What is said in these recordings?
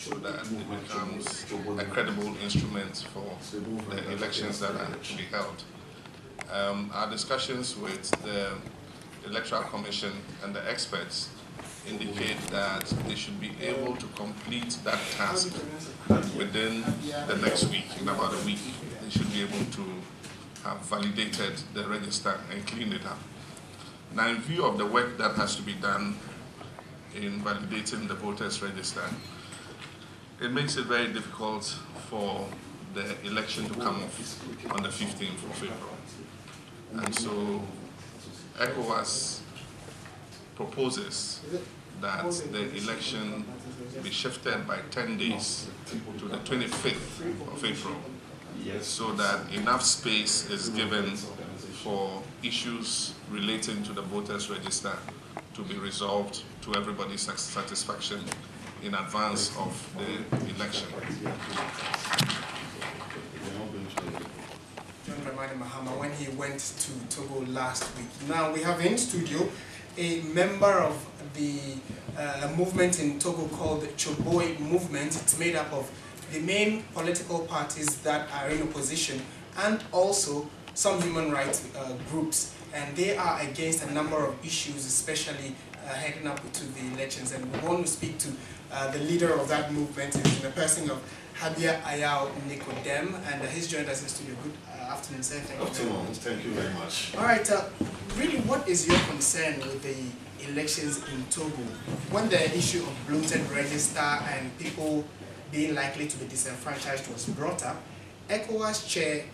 so that it becomes a credible instrument for the elections that are to be held. Our discussions with the Electoral Commission and the experts indicate that they should be able to complete that task within the next week. In about a week, they should be able to have validated the register and cleaned it up. Now, in view of the work that has to be done in validating the voters' register, it makes it very difficult for the election to come off on the 15th of April. And so ECOWAS proposes that the election be shifted by 10 days to the 25th of April, so that enough space is given for issues relating to the voters' register to be resolved to everybody's satisfaction in advance of the election. John Dramani Mahama, when he went to Togo last week. Now we have in studio a member of the movement in Togo called the Choboy movement. It's made up of the main political parties that are in opposition and also some human rights groups, and they are against a number of issues, especially heading up to the elections. And we want to speak to the leader of that movement in the person of Habia Ayao Nicodème, and he's joined us in studio. Good afternoon, sir. Thank you very much. All right, really, what is your concern with the elections in Togo? When the issue of bloated register and people being likely to be disenfranchised was brought up, ECOWAS chair,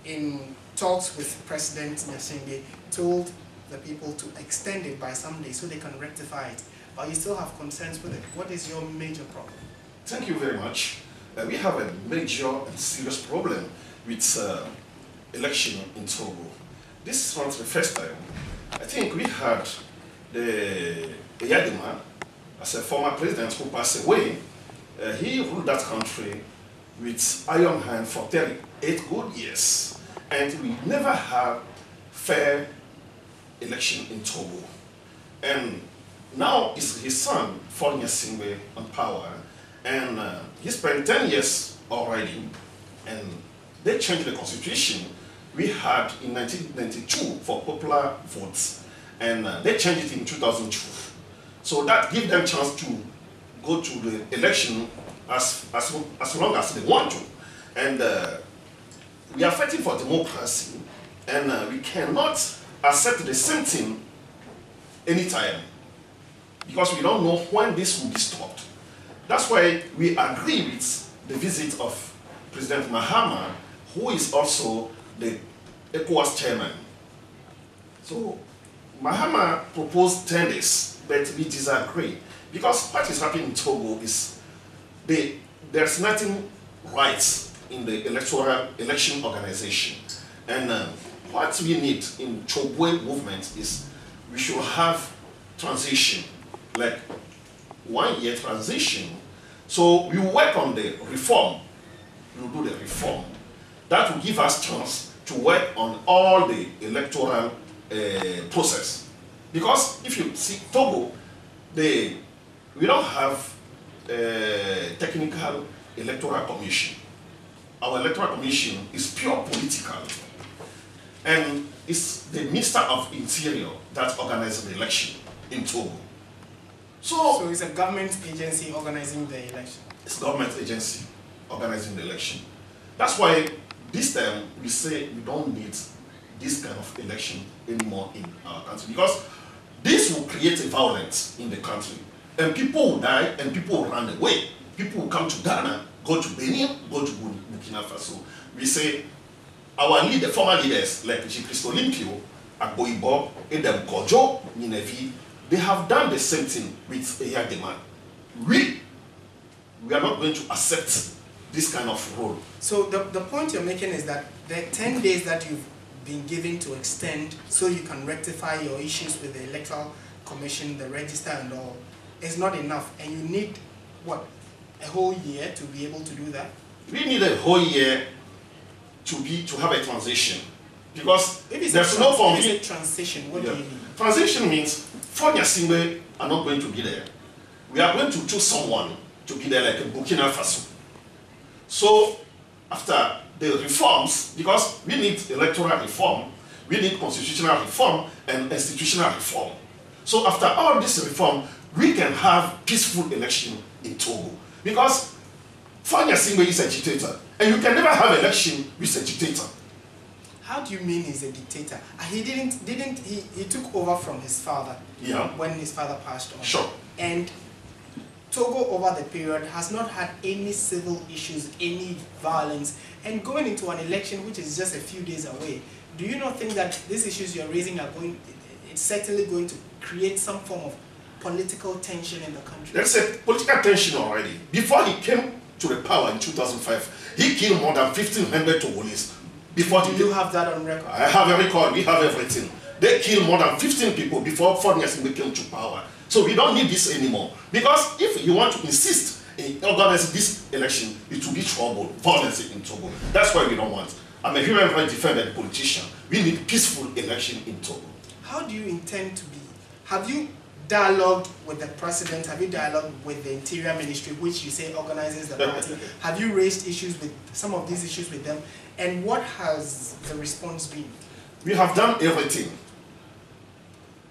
in talks with President Nyasingbe, told the people to extend it by some days so they can rectify it. But you still have concerns with it. What is your major problem? Thank you very much. We have a major and serious problem with election in Togo. This is not the first time. I think we had the Yadima, as a former president who passed away. He ruled that country with iron hand for 38 good years. And we never had fair election in Togo. And now it's his son, Nyasingbe, on power. And he spent 10 years already. And they changed the constitution we had in 1992 for popular votes. And they changed it in 2002. So that gives them a chance to go to the election as long as they want to. And we are fighting for democracy, and we cannot accept the same thing anytime, because we don't know when this will be stopped. That's why we agree with the visit of President Mahama, who is also the ECOWAS chairman. So Mahama proposed 10 days, but we disagree, because what is happening in Togo is there's nothing right in the election organization. And what we need in Choboy movement is we should have transition, like 1 year transition. So we work on the reform. We'll do the reform. That will give us chance to work on all the electoral process. Because if you see Togo, we don't have a technical electoral commission. Our electoral commission is pure political, and it's the Minister of Interior that organizes the election in Togo. So it's a government agency organizing the election? It's a government agency organizing the election. That's why this time we say we don't need this kind of election anymore in our country, because this will create a violence in the country, and people will die and people will run away. People will come to Ghana, go to Benin, go to Burkina Faso. We say our former leaders like G. Christo Limpio, Agboibo, Edem Kojo, Ninevi, they have done the same thing with Eyadema. We are not going to accept this kind of role. So the point you're making is that the 10 days that you've been given to extend so you can rectify your issues with the Electoral Commission, the register and all, is not enough, and you need, what, a whole year to be able to do that? We need a whole year to have a transition, because there's no form. If it's a transition, what do you mean? Transition means Nyasingbe are not going to be there. We are going to choose someone to be there like a Burkina Faso. So after the reforms, because we need electoral reform, we need constitutional reform and institutional reform. So after all this reform, we can have peaceful election in Togo. Because Fanya Singbe is a dictator, and you can never have election with a dictator. How do you mean he's a dictator? He he took over from his father when his father passed on. Sure. And Togo over the period has not had any civil issues, any violence, and going into an election which is just a few days away, do you not think that these issues you're raising are it's certainly going to create some form of political tension in the country? There's a political tension already. Before he came to the power in 2005, he killed more than 1,500 Togolese. Before do you have that on record? I have a record, we have everything. They killed more than 15 people before Fanya Singbe came to power. So we don't need this anymore. Because if you want to insist in organizing this election, it will be trouble, violence in Togo. That's why we don't want. I'm a human rights defender and politician. We need peaceful election in Togo. How do you intend to be? Have you dialogued with the president? Have you dialogued with the Interior Ministry, which you say organizes the party? Have you raised issues with some of these issues with them? And what has the response been? We have done everything.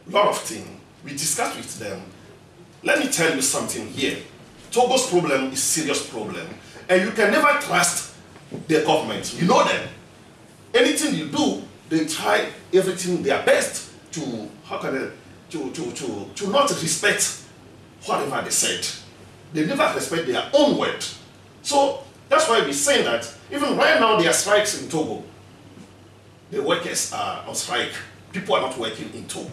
A lot of things. We discussed with them. Let me tell you something here. Togo's problem is a serious problem. And you can never trust the government. You know them. Anything you do, they try everything their best to, to not respect whatever they said. They never respect their own word. So that's why we say that even right now there are strikes in Togo. The workers are on strike. People are not working in Togo.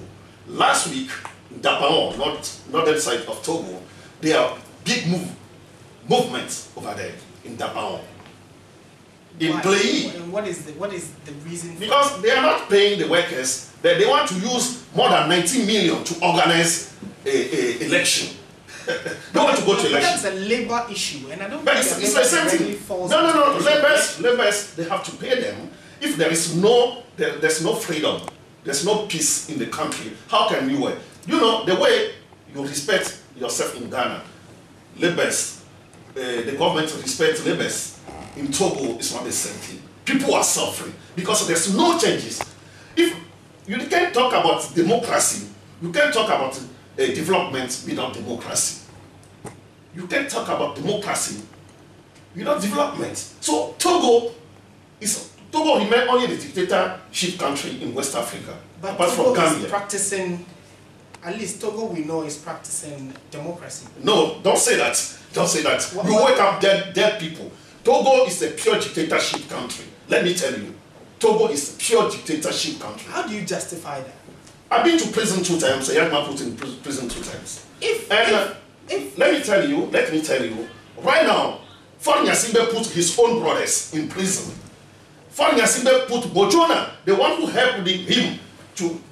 Last week, in Dapaon, northern side of Togo, there are big movements over there in Dapaon. In Plei. And what is the reason? Because they are not paying the workers. They want to use more than 19 million to organize an election. They want to go to election. That's a labor issue, and I don't but think it's the same thing. No. Laborers, they have to pay them. If there is there's no freedom, there's no peace in the country, how can we work? You know, the way you respect yourself in Ghana, laborers, the government respects laborers in Togo is not the same thing. People are suffering because there's no changes. If you can't talk about democracy, you can't talk about development without democracy. You can't talk about democracy without development. So Togo remains only the dictatorship country in West Africa. But apart Togo from Gambia. is practicing, at least Togo we know is practicing democracy. No, don't say that. Don't say that. You wake up dead people. Togo is a pure dictatorship country. Let me tell you. Togo is a pure dictatorship country. How do you justify that? I've been to prison 2 times. A young man put in prison 2 times. Let me tell you, right now, Fanya Singbe put his own brothers in prison. Fanya Singbe put Bojona, the one who helped him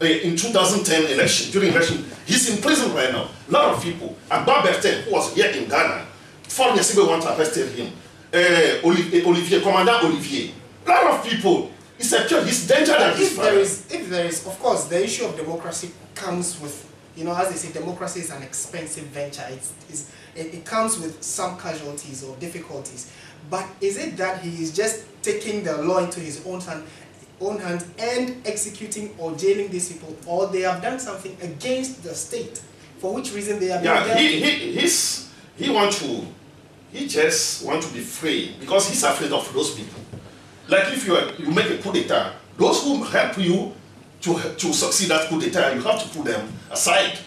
in 2010 election, during election, he's in prison right now. A lot of people. Abba Bertin, who was here in Ghana, Fanya Singbe want to arrest him. Olivier, Commandant Olivier. A lot of people. It's danger that if there is, of course, the issue of democracy comes with, as they say, democracy is an expensive venture. It comes with some casualties or difficulties. But is it that he is just taking the law into his own hands and executing or jailing these people, or they have done something against the state, for which reason they are being he just want to be free because he's afraid of those people. Like if you make a coup d'etat, those who help you to succeed at coup d'etat, you have to put them aside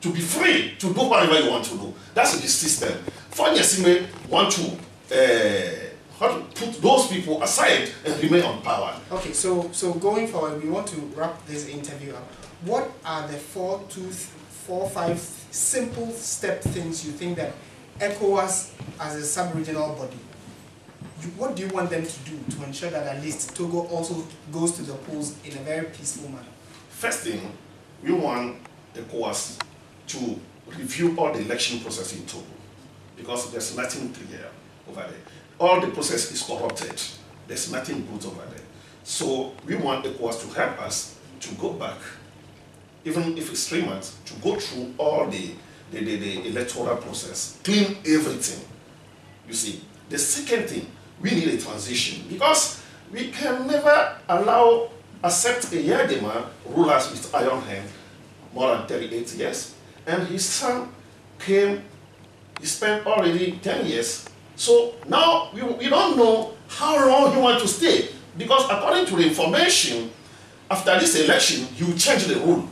to be free to do whatever you want to do. That's the system. Fanya Singbe want to put those people aside and remain on power. Okay, so going forward, we want to wrap this interview up. What are the 4, 5 simple step things you think that ECOWAS as a sub-regional body, what do you want them to do to ensure that at least Togo also goes to the polls in a very peaceful manner? First thing, we want ECOWAS to review all the election process in Togo because there's nothing clear over there. All the process is corrupted. There's nothing good over there. So we want ECOWAS to help us to go back, even if it's 3 months, to go through all the the electoral process, clean everything. You see, the second thing, we need a transition because we can never accept a Yadema rule us with iron hand more than 38 years. And his son came, he spent already 10 years. So now we don't know how long he wants to stay. Because according to the information, after this election, he will change the rule.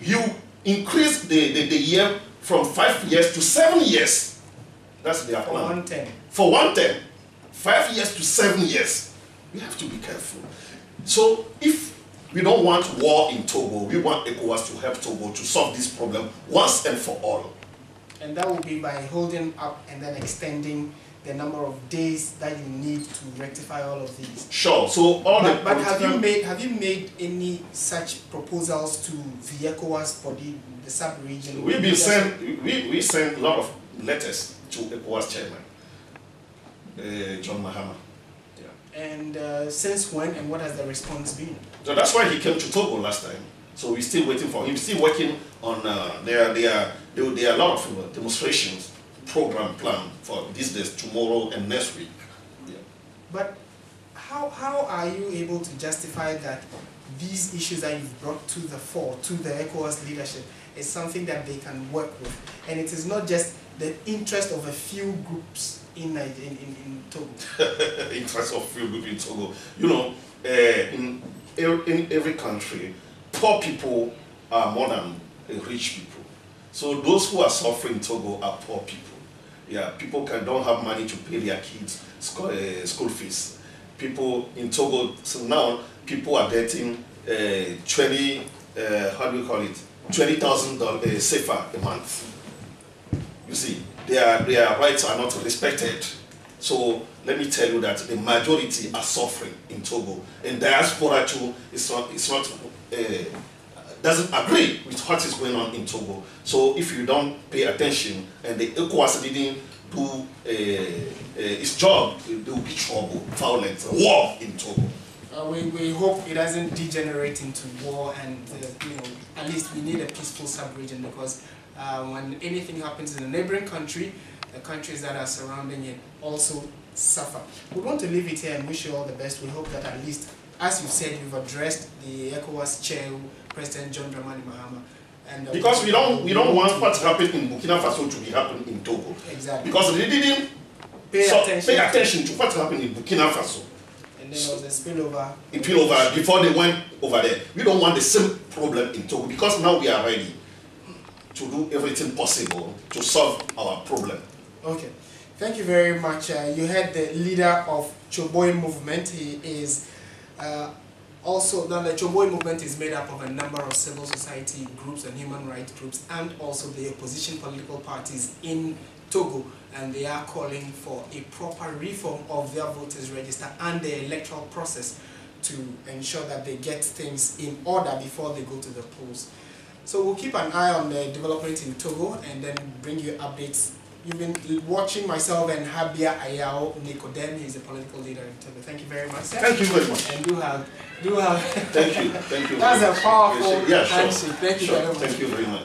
You increase the year from 5 years to 7 years. That's their plan. For 1 term. For 1 term. 5 years to 7 years. We have to be careful. So if we don't want war in Togo, we want ECOWAS to help Togo to solve this problem once and for all. And that will be by holding up and then extending the number of days that you need to rectify all of these. Sure. So but have you made any such proposals to the ECOWAS for the sub-region? We sent a lot of letters to ECOWAS chairman, John Mahama. Yeah. And since when and what has the response been? So that's why he came to Togo last time. So we're still waiting for him. Still working on there are a lot of demonstrations program plan for these days, tomorrow and next week. Yeah. But how are you able to justify that these issues that you've brought to the fore, to the ECOWAS leadership, is something that they can work with? And it is not just the interest of a few groups in Togo. Interest of few groups in Togo. You know, in every country, poor people are more than rich people. So those who are suffering in Togo are poor people. Yeah, people don't have money to pay their kids school fees. People in Togo, so now people are getting $20,000 safer a month. You see, their rights are not respected. So let me tell you that the majority are suffering in Togo, and diaspora too doesn't agree with what is going on in Togo. So if you don't pay attention and the ECOWAS didn't do its job, there will be trouble, violence, war in Togo. We hope it doesn't degenerate into war, and at least we need a peaceful sub-region, because when anything happens in a neighboring country, the countries that are surrounding it also suffer. We want to leave it here and wish you all the best. We hope that at least, as you said, you've addressed the ECOWAS chair, President John Dramani Mahama. And because we don't want what's happening in Burkina Faso to be happening in Togo. Exactly. Because they didn't pay attention to what's happening in Burkina Faso. And then there was a spillover. A spillover before they went over there. We don't want the same problem in Togo, because now we are ready to do everything possible to solve our problem. Okay. Thank you very much. You heard the leader of Choboy movement. He is also, now the Choboy movement is made up of a number of civil society groups and human rights groups, and also the opposition political parties in Togo, and they are calling for a proper reform of their voters register and the electoral process to ensure that they get things in order before they go to the polls. So we'll keep an eye on the development in Togo and then bring you updates. You've been watching myself and Habia Ayao Nicodème. He's a political leader in Togo. Thank you very much, sir. Thank you very much. And do have. Thank you. That's a powerful yeah, sure. handshake. Thank you very much. Thank you very much.